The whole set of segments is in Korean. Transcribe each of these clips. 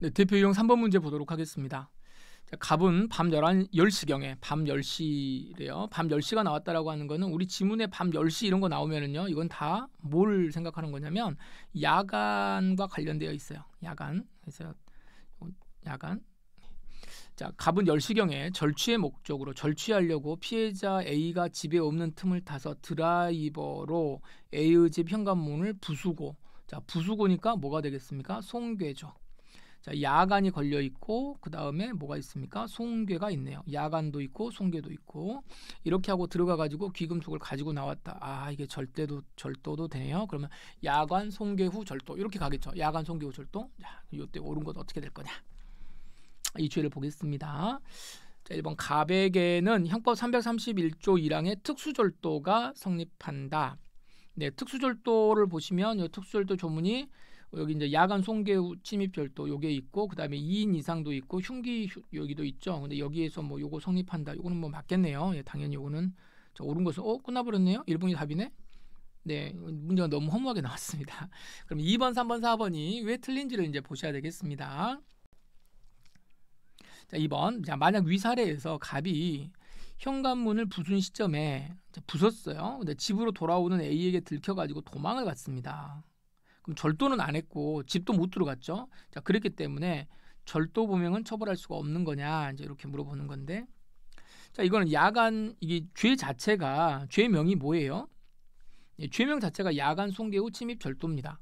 네, 대표 유형 3번 문제 보도록 하겠습니다. 자, 갑은 밤 10시경에 밤 10시래요. 밤 10시가 나왔다라고 하는 거는 우리 지문에 밤 10시 이런 거 나오면은요. 이건 다 뭘 생각하는 거냐면 야간과 관련되어 있어요. 야간. 그래서 야간. 자, 갑은 10시경에 절취의 목적으로 절취하려고 피해자 A가 집에 없는 틈을 타서 드라이버로 A의 집 현관문을 부수고, 자, 부수고니까 뭐가 되겠습니까? 송괴죠. 자, 야간이 걸려 있고 그 다음에 뭐가 있습니까? 송괴가 있네요. 야간도 있고 송괴도 있고 이렇게 하고 들어가 가지고 귀금속을 가지고 나왔다. 아, 이게 절도도 되네요. 그러면 야간 송괴 후 절도 이렇게 가겠죠. 야간 송괴 후 절도. 자, 이때 옳은 것 어떻게 될 거냐? 이 죄를 보겠습니다. 자, 1번 갑에게는 형법 331조 1항의 특수절도가 성립한다. 네, 특수절도를 보시면 이 특수절도 조문이 여기 이제 야간 송괴 후 침입절도 요게 있고 그다음에 2인 이상도 있고 흉기 여기도 있죠. 근데 여기에서 뭐 요거 성립한다. 요거는 뭐 맞겠네요. 예, 당연히 요거는 자, 옳은 것은 끝나버렸네요. 1번이 답이네. 네, 문제가 너무 허무하게 나왔습니다. 그럼 2번, 3번, 4번이 왜 틀린지를 이제 보셔야 되겠습니다. 자, 2번. 자, 만약 위사례에서 갑이 현관문을 부순 시점에 부쉈어요. 근데 집으로 돌아오는 A에게 들켜가지고 도망을 갔습니다. 그럼 절도는 안 했고 집도 못 들어갔죠. 자, 그랬기 때문에 절도 범행은 처벌할 수가 없는 거냐 이제 이렇게 물어보는 건데, 자, 이거는 야간 이게 죄 자체가 죄명이 뭐예요? 예, 죄명 자체가 야간 송괴 후 침입 절도입니다.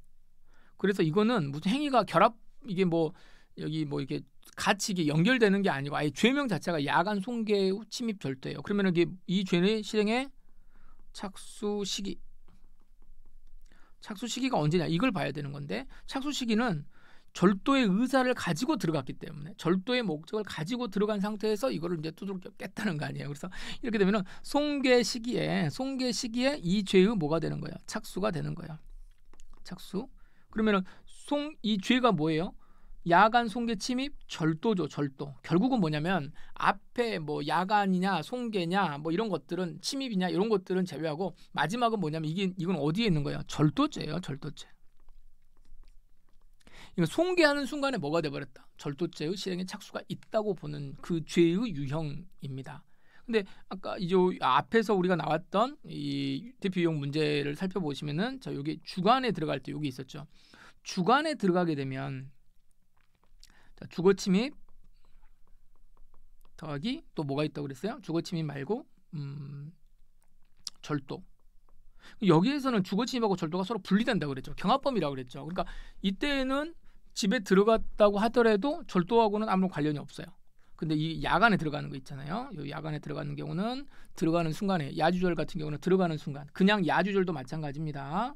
그래서 이거는 무슨 행위가 결합 이게 뭐 여기 뭐 이렇게 같이 이게 연결되는 게 아니고 아예 죄명 자체가 야간 송괴 후 침입 절도예요. 그러면 이게 이 죄의 실행의 착수 시기가 언제냐 이걸 봐야 되는 건데, 착수 시기는 절도의 의사를 가지고 들어갔기 때문에 절도의 목적을 가지고 들어간 상태에서 이거를 이제 두들겨 깼다는 거 아니에요. 그래서 이렇게 되면은 송괴 시기에 이 죄의 뭐가 되는 거예요? 착수가 되는 거예요. 착수. 그러면은 이 죄가 뭐예요? 야간 송괴 침입 절도죠. 절도. 결국은 뭐냐면 앞에 뭐 야간이냐 송괴냐 뭐 이런 것들은 침입이냐 이런 것들은 제외하고 마지막은 뭐냐면 이건 어디에 있는 거예요? 절도죄예요. 절도죄. 이거 송괴하는 순간에 뭐가 돼버렸다? 절도죄의 실행에 착수가 있다고 보는 그 죄의 유형입니다. 근데 아까 이제 앞에서 우리가 나왔던 이 대표 유형 문제를 살펴보시면은 자, 여기 주관에 들어갈 때 여기 있었죠. 주관에 들어가게 되면 자, 주거 침입 더하기 또 뭐가 있다고 그랬어요? 주거 침입 말고 절도. 여기에서는 주거 침입하고 절도가 서로 분리된다고 그랬죠. 경합범위라고 그랬죠. 그러니까 이때는 집에 들어갔다고 하더라도 절도하고는 아무런 관련이 없어요. 근데 이 야간에 들어가는 거 있잖아요. 이 야간에 들어가는 경우는 들어가는 순간에 야주절 같은 경우는 들어가는 순간 그냥 야주절도 마찬가지입니다.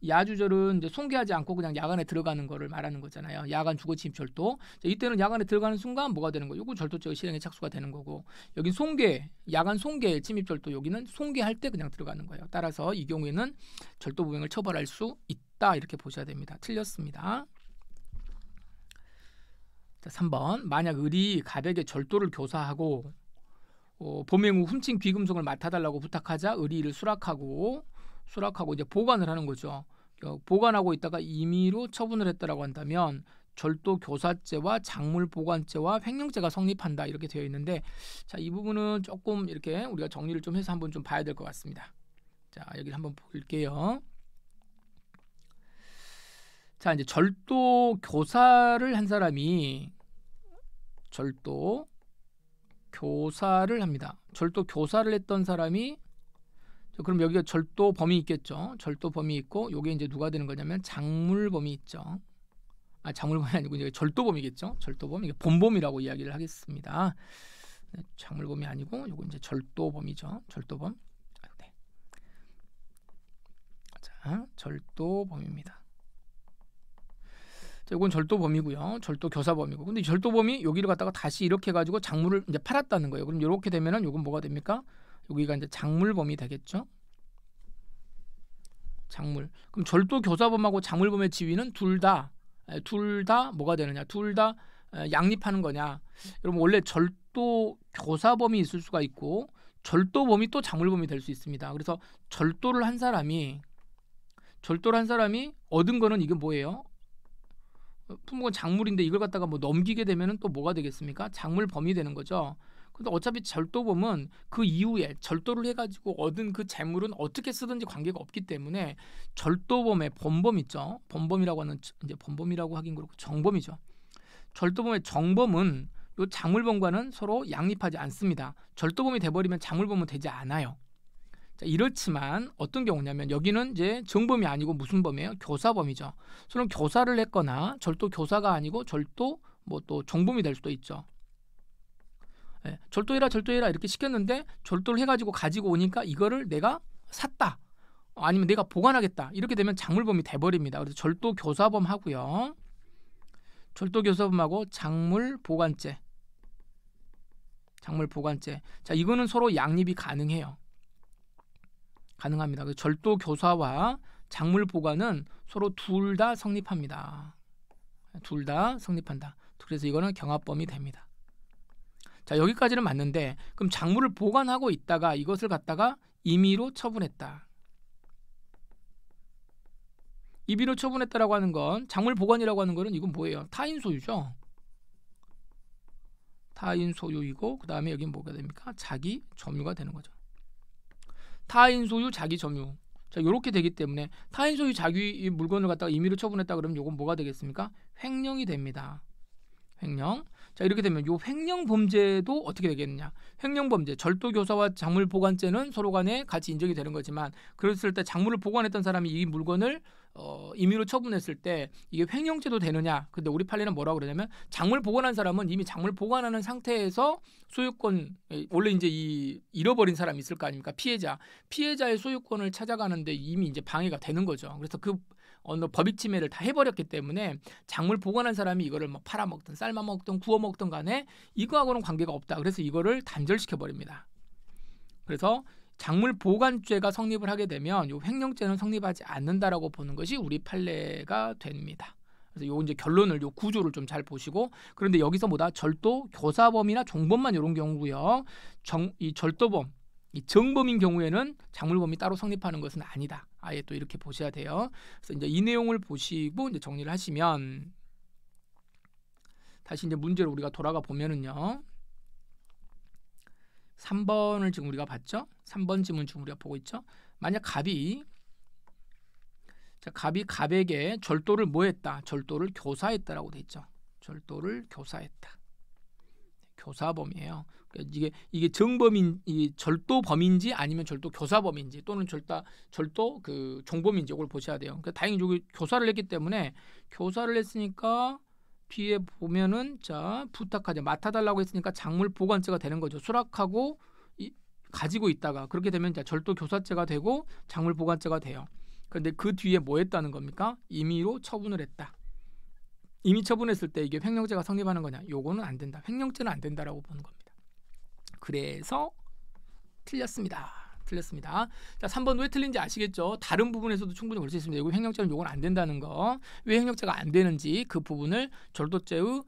야주절은 이제 송괴하지 않고 그냥 야간에 들어가는 거를 말하는 거잖아요. 야간 주거 침입 절도. 자, 이때는 야간에 들어가는 순간 뭐가 되는 거예요? 이거 절도죄의 실행에 착수가 되는 거고, 여긴 송괴, 야간 송괴 침입 절도, 여기는 송괴할 때 그냥 들어가는 거예요. 따라서 이 경우에는 절도 범행을 처벌할 수 있다 이렇게 보셔야 됩니다. 틀렸습니다. 자, 3번. 만약 을이 갑에게 절도를 교사하고 범행 후 훔친 귀금속을 맡아달라고 부탁하자 을이 이를 수락하고 이제 보관을 하는 거죠. 보관하고 있다가 임의로 처분을 했다라고 한다면 절도 교사죄와 작물 보관죄와 횡령죄가 성립한다 이렇게 되어 있는데, 자, 이 부분은 조금 이렇게 우리가 정리를 좀 해서 한번 좀 봐야 될 것 같습니다. 자, 여기를 한번 볼게요. 자, 이제 절도 교사를 한 사람이 절도 교사를 합니다. 절도 교사를 했던 사람이 그럼 여기가 절도 범위 있겠죠. 절도 범위 있고 요게 이제 누가 되는 거냐면 작물 범위 있죠. 아, 작물 범위 아니고 이제 절도 범위겠죠. 절도 범위. 이게 본범위라고 이야기를 하겠습니다. 네, 작물 범위 아니고 요거 이제 절도 범위죠. 절도범. 네. 자, 절도 범위입니다. 자, 이건 절도 범위고요. 절도 교사 범위고. 근데 절도 범위 여기를 갖다가 다시 이렇게 해 가지고 작물을 이제 팔았다는 거예요. 그럼 이렇게 되면은 요건 뭐가 됩니까? 여기가 이제 작물 범위 되겠죠. 작물. 그럼 절도 교사범하고 작물 범의 지위는 둘 다 뭐가 되느냐? 둘 다 양립하는 거냐? 여러분 원래 절도 교사범이 있을 수가 있고 절도범이 또 작물범이 될 수 있습니다. 그래서 절도를 한 사람이 얻은 거는 이게 뭐예요? 품목은 작물인데 이걸 갖다가 뭐 넘기게 되면은 또 뭐가 되겠습니까? 작물범이 되는 거죠. 근데 어차피 절도범은 그 이후에 절도를 해가지고 얻은 그 재물은 어떻게 쓰든지 관계가 없기 때문에 절도범의 범범 있죠. 범범이라고 하는 이제 범범이라고 하긴 그렇고 정범이죠. 절도범의 정범은 요 작물범과는 서로 양립하지 않습니다. 절도범이 돼버리면 작물범은 되지 않아요. 자, 이렇지만 어떤 경우냐면 여기는 이제 정범이 아니고 무슨 범이에요? 교사범이죠. 저는 교사를 했거나 절도 교사가 아니고 절도 뭐 또 정범이 될 수도 있죠. 예, 절도해라 이렇게 시켰는데 절도를 해가지고 가지고 오니까 이거를 내가 샀다. 아니면 내가 보관하겠다. 이렇게 되면 작물범이 돼버립니다. 그래서 절도 교사범 하고요. 절도 교사범하고 작물 보관죄. 자, 이거는 서로 양립이 가능해요. 가능합니다. 절도 교사와 작물 보관은 서로 둘 다 성립합니다. 둘 다 성립한다. 그래서 이거는 경합범이 됩니다. 자, 여기까지는 맞는데 그럼 작물을 보관하고 있다가 이것을 갖다가 임의로 처분했다. 임의로 처분했다라고 하는 건 작물 보관이라고 하는 거는 이건 뭐예요? 타인 소유죠. 타인 소유이고 그 다음에 여기 뭐가 됩니까? 자기 점유가 되는 거죠. 타인 소유, 자기 점유. 자, 이렇게 되기 때문에 타인 소유, 자기 물건을 갖다가 임의로 처분했다 그러면 이건 뭐가 되겠습니까? 횡령이 됩니다. 횡령. 자, 이렇게 되면 요 횡령 범죄도 어떻게 되겠느냐? 횡령 범죄, 절도 교사와 작물 보관죄는 서로 간에 같이 인정이 되는 거지만 그랬을 때 작물을 보관했던 사람이 이 물건을 임의로 처분했을 때 이게 횡령죄도 되느냐? 근데 우리 판례는 뭐라고 그러냐면 작물 보관한 사람은 이미 작물 보관하는 상태에서 소유권 원래 이제 이 잃어버린 사람이 있을 거 아닙니까? 피해자의 소유권을 찾아가는데 이미 이제 방해가 되는 거죠. 그래서 그 어느 법익 침해를 다 해버렸기 때문에 작물 보관한 사람이 이거를 뭐 팔아먹든 삶아먹든 구워먹든 간에 이거하고는 관계가 없다. 그래서 이거를 단절시켜 버립니다. 그래서 작물 보관죄가 성립을 하게 되면 요 횡령죄는 성립하지 않는다라고 보는 것이 우리 판례가 됩니다. 그래서 요 이제 결론을 요 구조를 좀 잘 보시고 그런데 여기서 뭐다 절도 교사범이나 종범만 이런 경우고요. 이 절도범 이 정범인 경우에는 작물범이 따로 성립하는 것은 아니다. 아예 또 이렇게 보셔야 돼요. 그래서 이제 이 내용을 보시고 이제 정리를 하시면 다시 이제 문제로 우리가 돌아가 보면은요. 3번을 지금 우리가 봤죠? 3번 지문 지금 우리가 보고 있죠? 만약 갑이 갑에게 절도를 뭐 했다? 절도를 교사했다라고 돼 있죠. 절도를 교사했다. 교사범이에요. 그러니까 이게 정범인 이 절도범인지 아니면 절도 교사범인지 또는 절도 그 종범인지 이걸 보셔야 돼요. 그러니까 다행히 여기 교사를 했기 때문에 교사를 했으니까 뒤에 보면은 자 부탁하자 맡아달라고 했으니까 작물 보관죄가 되는 거죠. 수락하고 가지고 있다가 그렇게 되면 자 절도 교사죄가 되고 작물 보관죄가 돼요. 그런데 그 뒤에 뭐 했다는 겁니까? 임의로 처분을 했다. 임의 처분했을 때 이게 횡령죄가 성립하는 거냐? 요거는 안 된다. 횡령죄는 안 된다라고 보는 겁니다. 그래서 틀렸습니다. 자, 3번 왜 틀린지 아시겠죠? 다른 부분에서도 충분히 볼 수 있습니다. 이거 횡령죄는 요건 안 된다는 거. 왜 횡령죄가 안 되는지 그 부분을 절도죄의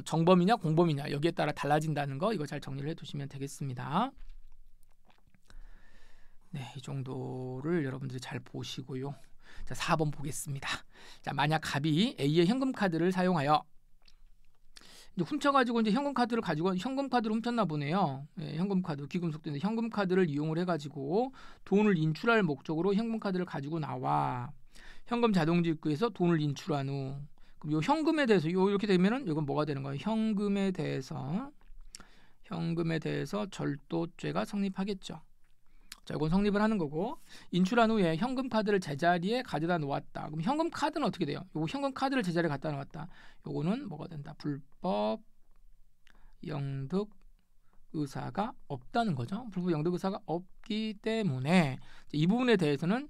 정범이냐 공범이냐 여기에 따라 달라진다는 거 이거 잘 정리를 해두시면 되겠습니다. 네, 이 정도를 여러분들이 잘 보시고요. 자, 4번 보겠습니다. 자, 만약 갑이 A의 현금 카드를 사용하여 이제 훔쳐가지고 이제 현금 카드를 훔쳤나 보네요. 네, 현금 카드 귀금속인데 현금 카드를 이용을 해가지고 돈을 인출할 목적으로 현금 카드를 가지고 나와 현금 자동지급에서 돈을 인출한 후 그럼 요 현금에 대해서 이렇게 되면은 이건 뭐가 되는 거예요? 현금에 대해서 절도죄가 성립하겠죠. 자, 이건 성립을 하는 거고 인출한 후에 현금 카드를 제자리에 가져다 놓았다. 그럼 현금 카드는 어떻게 돼요? 요거 현금 카드를 제자리에 갖다 놓았다. 요거는 뭐가 된다? 불법 영득 의사가 없다는 거죠. 불법 영득 의사가 없기 때문에 이 부분에 대해서는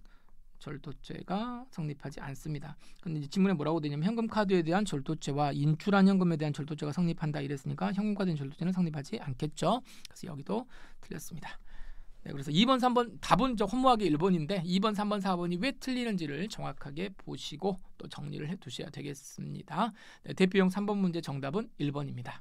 절도죄가 성립하지 않습니다. 근데 이제 지문에 뭐라고 되냐면 현금 카드에 대한 절도죄와 인출한 현금에 대한 절도죄가 성립한다 이랬으니까 현금 카드의 절도죄는 성립하지 않겠죠. 그래서 여기도 틀렸습니다. 네, 그래서 2번, 3번 답은 허무하게 1번인데 2번, 3번, 4번이 왜 틀리는지를 정확하게 보시고 또 정리를 해두셔야 되겠습니다. 네, 대표형 3번 문제 정답은 1번입니다.